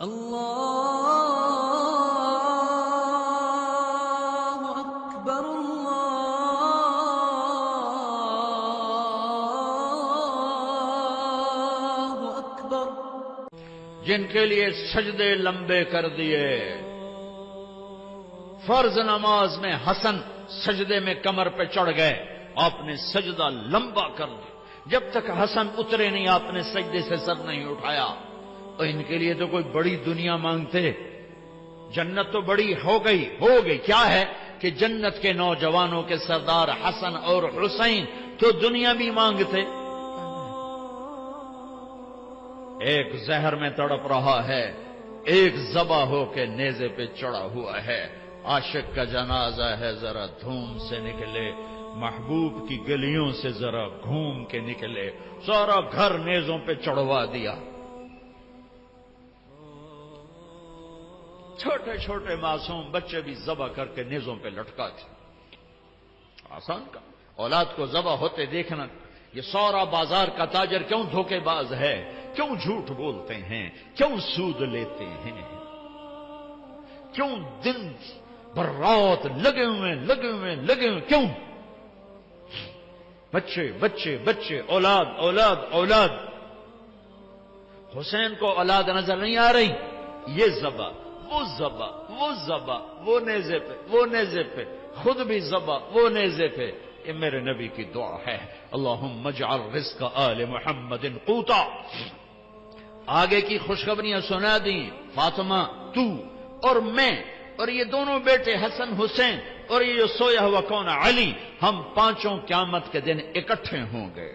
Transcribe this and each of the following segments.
اللہ اکبر اللہ اکبر۔ جن کے لیے سجدے لمبے کر دیے، فرض نماز میں حسن سجدے میں کمر پہ چڑھ گئے، آپ نے سجدہ لمبا کر دیا، جب تک حسن اترے نہیں آپ نے سجدے سے سر نہیں اٹھایا۔ اور ان کے لیے تو کوئی بڑی دنیا مانگتے، جنت تو بڑی ہو گئی کیا ہے کہ جنت کے نوجوانوں کے سردار حسن اور حسین تو دنیا بھی مانگتے۔ ایک زہر میں تڑپ رہا ہے، ایک ذبح ہو کے نیزے پہ چڑھا ہوا ہے۔ عاشق کا جنازہ ہے، ذرا دھوم سے نکلے، محبوب کی گلیوں سے ذرا گھوم کے نکلے، سارا گھر نیزوں پہ چڑھوا دیا۔ چھوٹے چھوٹے معصوم بچے بھی ذبح کر کے نیزوں پہ لٹکاتے۔ آسان کا اولاد کو ذبح ہوتے دیکھنا، یہ سارا بازار کا تاجر کیوں دھوکے باز ہے، کیوں جھوٹ بولتے ہیں، کیوں سود لیتے ہیں، کیوں دن بھر رات لگے ہوئے کیوں؟ بچے بچے بچے، اولاد اولاد اولاد۔ حسین کو اولاد نظر نہیں آ رہی، یہ ذبح وہ ذبح، وہ ذبح وہ نیزے پہ، خود بھی ذبح وہ نیزے پہ۔ یہ میرے نبی کی دعا ہے، اللہم اجعل رزق آل محمد قوتا۔ آگے کی خوشخبریاں سنا دیں، فاطمہ تو اور میں اور یہ دونوں بیٹے حسن حسین اور یہ جو سویا ہوا کون علی، ہم پانچوں قیامت کے دن اکٹھے ہوں گے۔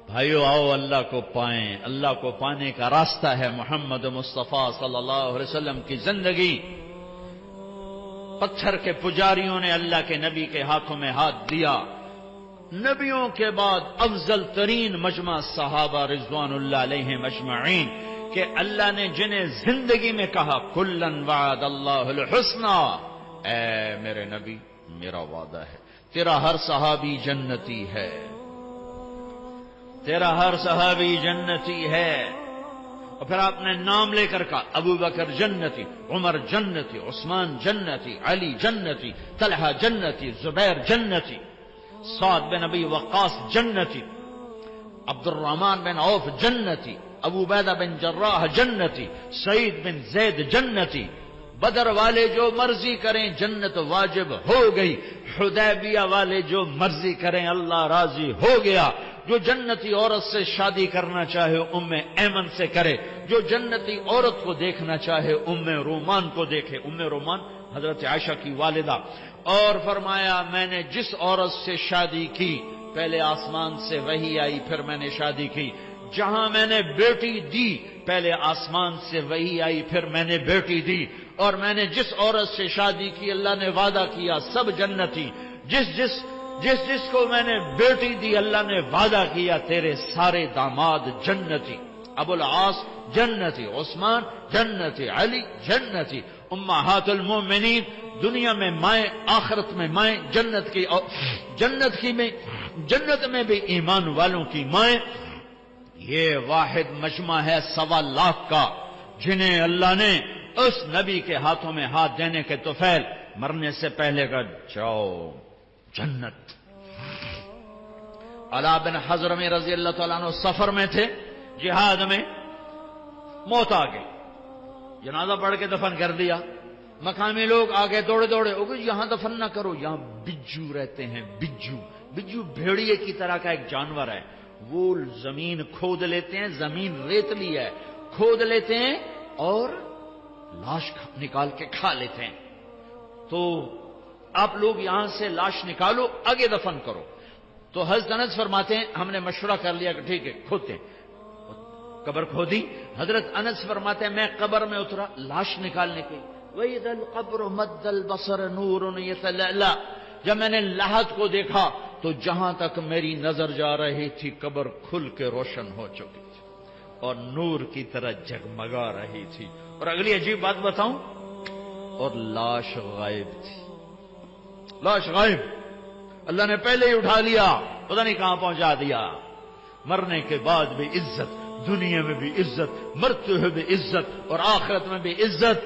بھائیو آؤ اللہ کو پائیں، اللہ کو پانے کا راستہ ہے محمد مصطفیٰ صلی اللہ علیہ وسلم کی زندگی۔ پتھر کے پجاریوں نے اللہ کے نبی کے ہاتھوں میں ہاتھ دیا۔ نبیوں کے بعد افضل ترین مجمع صحابہ رضوان اللہ علیہم اجمعین، کہ اللہ نے جنہیں زندگی میں کہا کلن وعد اللہ الحسنى، اے میرے نبی میرا وعدہ ہے تیرا ہر صحابی جنتی ہے، تیرا ہر صحابی جنتی ہے۔ اور پھر آپ نے نام لے کر کہا ابو بکر جنتی، عمر جنتی، عثمان جنتی، علی جنتی، طلحہ جنتی، زبیر جنتی، سعد بن ابی وقاص جنتی، عبد الرحمن بن عوف جنتی، ابو عبیدہ بن جراح جنتی، سعید بن زید جنتی۔ بدر والے جو مرضی کریں جنت واجب ہو گئی، حدیبیہ والے جو مرضی کریں اللہ راضی ہو گیا۔ جو جنتی عورت سے شادی کرنا چاہے ام ایمن سے کرے، جو جنتی عورت کو دیکھنا چاہے ام رومان کو دیکھے۔ ام رومان حضرت عائشہ کی والدہ، اور فرمایا میں نے جس عورت سے شادی کی پہلے آسمان سے وحی آئی پھر میں نے شادی کی، جہاں میں نے بیٹی دی پہلے آسمان سے وحی آئی پھر میں نے بیٹی دی، اور میں نے جس عورت سے شادی کی اللہ نے وعدہ کیا سب جنتی، جس کو میں نے بیٹی دی اللہ نے وعدہ کیا تیرے سارے داماد جنتی۔ ابو العاص جنتی، عثمان جنتی، علی جنتی، امہات المومنین دنیا میں مائیں آخرت میں مائیں، جنت میں بھی ایمان والوں کی مائیں۔ یہ واحد مجمع ہے 1.25 لاکھ کا، جنہیں اللہ نے اس نبی کے ہاتھوں میں ہاتھ دینے کے طفیل مرنے سے پہلے کا جاؤ جنت۔ علا بن حضرم رضی اللہ تعالیٰ عنہ سفر میں تھے، جہاد میں موت آ گئی، جنازہ پڑھ کے دفن کر دیا۔ مقامی لوگ آگے دوڑے یہاں دفن نہ کرو، یہاں بجو رہتے ہیں۔ بجو بھیڑیے کی طرح کا ایک جانور ہے، وہ زمین کھود لیتے ہیں، زمین ریتلی ہے، کھود لیتے ہیں اور لاش نکال کے کھا لیتے ہیں۔ تو آپ لوگ یہاں سے لاش نکالو آگے دفن کرو۔ تو حضرت انس فرماتے ہیں ہم نے مشورہ کر لیا کہ ٹھیک ہے کھودتے ہیں، قبر کھودی۔ حضرت انس فرماتے ہیں میں قبر میں اترا لاش نکالنے کے، وَإِذَا الْقَبْرُ مَدَّ الْبَصَرَ نُورٌ يَتَلَأْلَأْ، جب میں نے لحد کو دیکھا تو جہاں تک میری نظر جا رہی تھی قبر کھل کے روشن ہو چکی تھی اور نور کی طرح جگمگا رہی تھی۔ اور اگلی عجیب بات بتاؤں، اور لاش غائب تھی، لاش غائب، اللہ نے پہلے ہی اٹھا لیا، پتہ نہیں کہاں پہنچا دیا۔ مرنے کے بعد بھی عزت، دنیا میں بھی عزت، مرتے ہوئے بھی عزت اور آخرت میں بھی عزت۔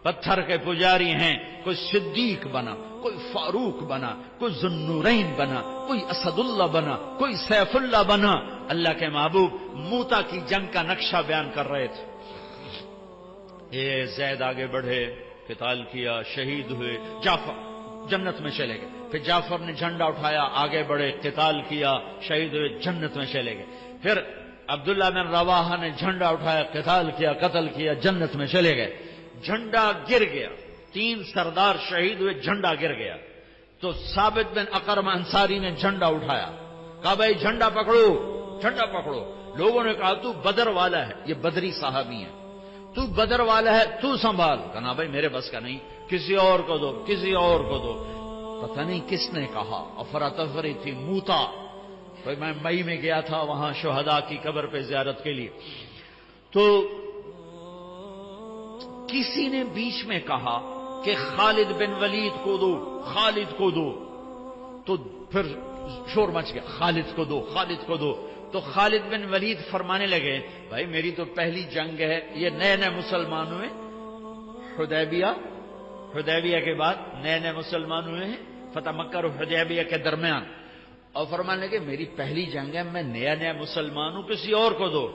پتھر کے پجاری ہیں، کوئی صدیق بنا، کوئی فاروق بنا، کوئی ذوالنورین بنا، کوئی اسد اللہ بنا، کوئی سیف اللہ بنا۔ اللہ کے محبوب موتا کی جنگ کا نقشہ بیان کر رہے تھے۔ یہ زید آگے بڑھے، قتال کیا، شہید ہوئے، جعفر جنت میں چلے گئے۔ پھر جعفر نے جھنڈا اٹھایا، آگے بڑھے، قتال کیا، شہید ہوئے، جنت میں چلے گئے۔ پھر عبداللہ بن رواحہ نے جھنڈا اٹھایا، قتال کیا، قتل کیا، جنت میں چلے گئے۔ جھنڈا گر گیا، 3 سردار شہید ہوئے، جھنڈا گر گیا۔ تو ثابت بن اقرم انصاری نے جھنڈا اٹھایا، کہا بھائی جھنڈا پکڑو، جھنڈا پکڑو۔ لوگوں نے کہا تو بدر والا ہے، یہ بدری صحابی ہیں، تو بدر والا ہے، تو سنبھال۔ کہا بھائی میرے بس کا نہیں، کسی اور کو دو، کسی اور کو دو۔ پتہ نہیں کس نے کہا، افراتفری تھی، موتا۔ میں مئی میں گیا تھا وہاں شہداء کی قبر پہ زیارت کے لیے، تو کسی نے بیچ میں کہا کہ خالد بن ولید کو دو، خالد کو دو۔ تو پھر شور مچ گیا، خالد کو دو، خالد کو دو۔ تو خالد بن ولید فرمانے لگے بھائی میری تو پہلی جنگ ہے، یہ نئے نئے مسلمان ہوئے، حدیبیہ کے بعد نئے نئے مسلمان ہوئے ہیں، فتح مکہ اور حدیبیہ کے درمیان، اور فرمانے لگے میری پہلی جنگ ہے، میں نیا نیا مسلمان ہوں، کسی اور کو دو۔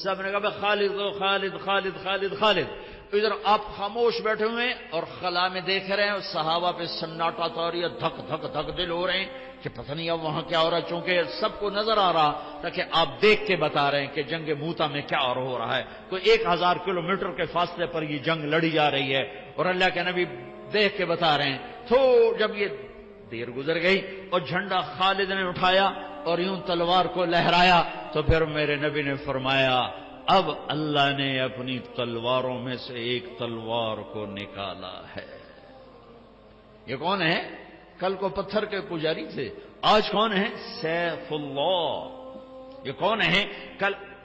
سب نے کہا خالد دو، خالد خالد خالد خالد۔ ادھر آپ خاموش بیٹھے ہوئے اور خلا میں دیکھ رہے ہیں، اور صحابہ پہ سناٹا طاری، دھک دھک دھک دل ہو رہے ہیں کہ پتہ نہیں اب وہاں کیا ہو رہا ہے، چونکہ سب کو نظر آ رہا تاکہ آپ دیکھ کے بتا رہے ہیں کہ جنگ موتا میں کیا ہو رہا ہے۔ کوئی 1000 کلومیٹر کے فاصلے پر یہ جنگ لڑی جا رہی ہے، اور اللہ کے نبی دیکھ کے بتا رہے ہیں۔ تو جب یہ دیر گزر گئی اور جھنڈا خالد نے اٹھایا اور یوں تلوار کو لہرایا، تو پھر میرے نبی نے فرمایا اب اللہ نے اپنی تلواروں میں سے ایک تلوار کو نکالا ہے۔ یہ کون ہے؟ کل کو پتھر کے پجاری تھے، آج کون ہے؟ سیف اللہ۔ یہ کون ہے؟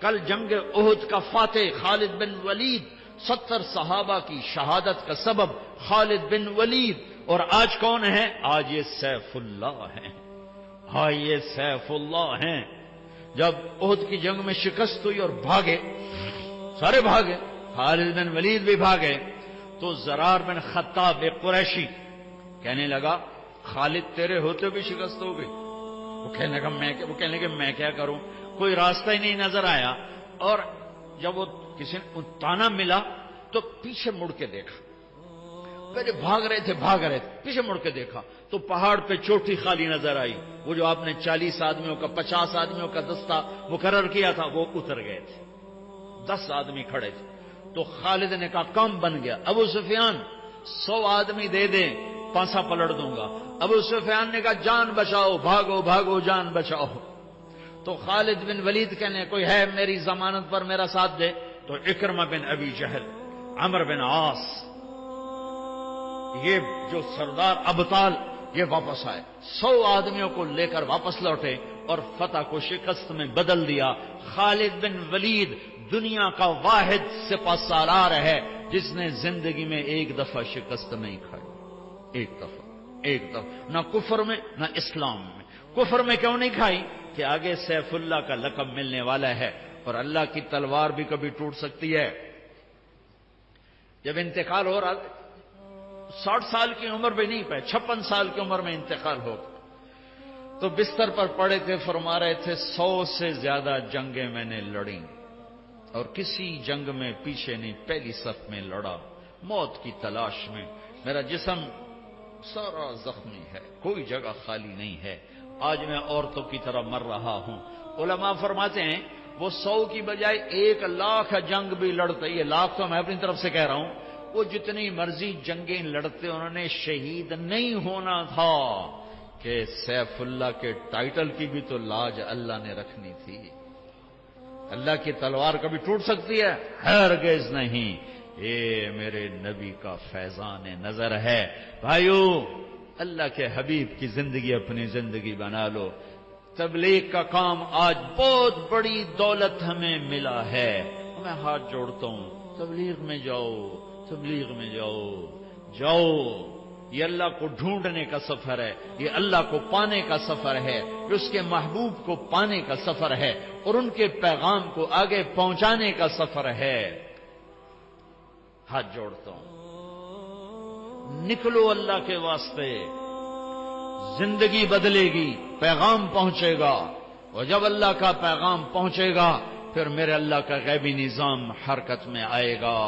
کل جنگ احد کا فاتح خالد بن ولید، 70 صحابہ کی شہادت کا سبب خالد بن ولید، اور آج کون ہے؟ آج یہ سیف اللہ ہیں۔ ہاں یہ سیف اللہ ہیں۔ جب احد کی جنگ میں شکست ہوئی اور بھاگے، سارے بھاگے، خالد بن ولید بھی بھاگے، تو زرار بن خطاب ایک قریشی کہنے لگا خالد تیرے ہوتے بھی شکست ہو گئی۔ وہ کہنے لگا میں کیا کروں، کوئی راستہ ہی نہیں نظر آیا۔ اور جب وہ کسی نے تانا ملا تو پیچھے مڑ کے دیکھا، پہلے بھاگ رہے تھے پیچھے مڑ کے دیکھا تو پہاڑ پہ چوٹی خالی نظر آئی، وہ جو آپ نے 40 آدمیوں کا 50 آدمیوں کا دستہ مقرر کیا تھا وہ اتر گئے تھے، 10 آدمی کھڑے تھے۔ تو خالد نے کہا کام بن گیا، ابو سفیان 100 آدمی دے دیں پانسا پلٹ دوں گا۔ ابو سفیان نے کہا جان بچاؤ، بھاگو بھاگو جان بچاؤ۔ تو خالد بن ولید کہنے کوئی ہے میری ضمانت پر میرا ساتھ دے؟ تو اکرمہ بن ابی جہل، عمرو بن عاص، یہ جو سردار ابطال یہ واپس آئے، 100 آدمیوں کو لے کر واپس لوٹے اور فتح کو شکست میں بدل دیا۔ خالد بن ولید دنیا کا واحد سپہ سالار ہے جس نے زندگی میں ایک دفعہ شکست نہیں کھائی، ایک دفعہ نہ کفر میں نہ اسلام میں۔ کفر میں کیوں نہیں کھائی؟ کہ آگے سیف اللہ کا لقب ملنے والا ہے، اور اللہ کی تلوار بھی کبھی ٹوٹ سکتی ہے۔ جب انتقال ہو رہا 60 سال کی عمر بھی نہیں پائے، 56 سال کی عمر میں انتقال ہو گیا، تو بستر پر پڑے تھے، فرما رہے تھے 100 سے زیادہ جنگیں میں نے لڑیں اور کسی جنگ میں پیچھے نہیں، پہلی صف میں لڑا، موت کی تلاش میں، میرا جسم سارا زخمی ہے، کوئی جگہ خالی نہیں ہے، آج میں عورتوں کی طرح مر رہا ہوں۔ علماء فرماتے ہیں وہ 100 کی بجائے 1,00,000 جنگ بھی لڑتے، یہ لاکھ تو میں اپنی طرف سے کہہ رہا ہوں، وہ جتنی مرضی جنگیں لڑتے انہوں نے شہید نہیں ہونا تھا، کہ سیف اللہ کے ٹائٹل کی بھی تو لاج اللہ نے رکھنی تھی۔ اللہ کی تلوار کبھی ٹوٹ سکتی ہے؟ ہرگز نہیں۔ یہ میرے نبی کا فیضان نظر ہے۔ بھائیو، اللہ کے حبیب کی زندگی اپنی زندگی بنا لو۔ تبلیغ کا کام آج بہت بڑی دولت ہمیں ملا ہے، میں ہاتھ جوڑتا ہوں، تبلیغ میں جاؤ، تبلیغ میں جاؤ، یہ اللہ کو ڈھونڈنے کا سفر ہے، یہ اللہ کو پانے کا سفر ہے، یہ اس کے محبوب کو پانے کا سفر ہے اور ان کے پیغام کو آگے پہنچانے کا سفر ہے۔ ہاتھ جوڑتا ہوں، نکلو اللہ کے واسطے، زندگی بدلے گی، پیغام پہنچے گا، اور جب اللہ کا پیغام پہنچے گا پھر میرے اللہ کا غیبی نظام حرکت میں آئے گا۔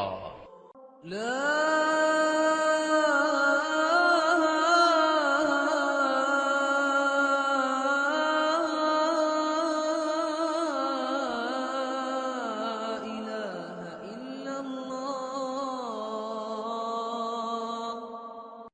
لا